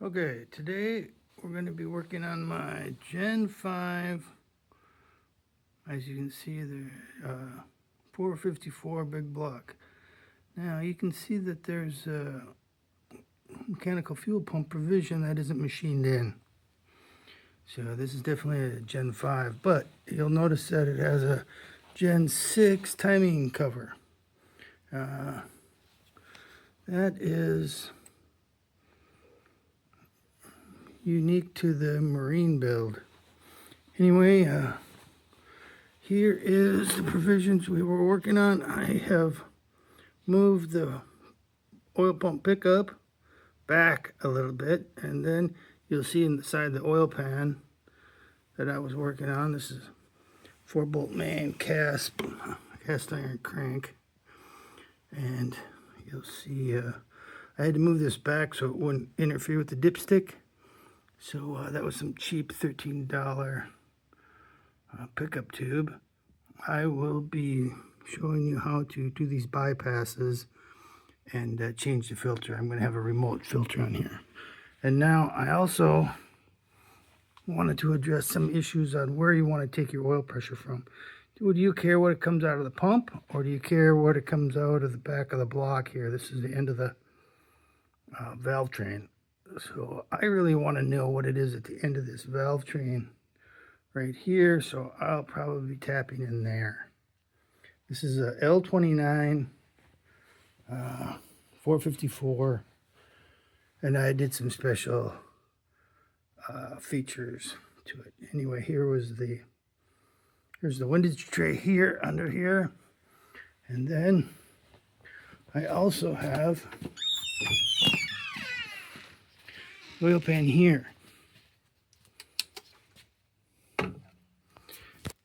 Okay, today we're going to be working on my Gen 5, as you can see, the 454 big block. Now you can see that there's a mechanical fuel pump provision that isn't machined in. So this is definitely a Gen 5, but you'll notice that it has a Gen 6 timing cover. That is unique to the Marine build. Anyway, here is the provisions we were working on. I have moved the oil pump pickup back a little bit, and then you'll see inside the oil pan that I was working on. This is 4-bolt main cast iron crank, and you'll see I had to move this back so it wouldn't interfere with the dipstick. So that was some cheap $13 pickup tube. I will be showing you how to do these bypasses and change the filter. I'm going to have a remote filter on here. And now I also wanted to address some issues on where you want to take your oil pressure from. Do you care what it comes out of the pump, or do you care what it comes out of the back of the block here? This is the end of the valve train. So I really want to know what it is at the end of this valve train right here, so I'll probably be tapping in there. This is a L29 454, and I did some special features to it. Anyway, here's the windage tray here, under here, and then I also have oil pan here.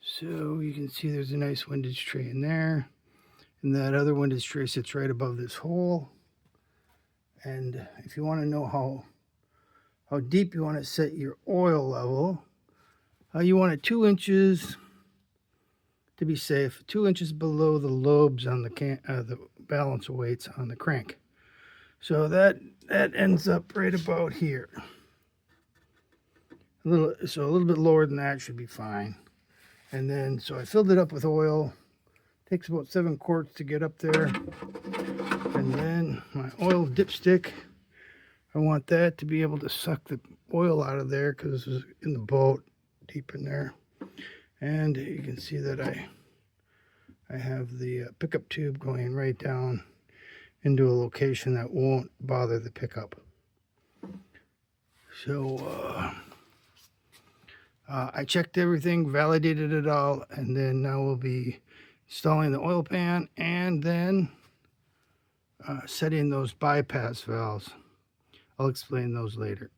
So you can see there's a nice windage tray in there, and that other windage tray sits right above this hole. And if you want to know how deep you want to set your oil level, you want it 2 inches to be safe, 2 inches below the lobes on the balance weights on the crank. So that ends up right about here. A little bit lower than that should be fine. And then, so I filled it up with oil. Takes about 7 quarts to get up there. And then my oil dipstick, I want that to be able to suck the oil out of there because this is in the boat, deep in there. And you can see that I have the pickup tube going right down into a location that won't bother the pickup. So I checked everything, validated it all, and then now we'll be installing the oil pan and then setting those bypass valves. I'll explain those later.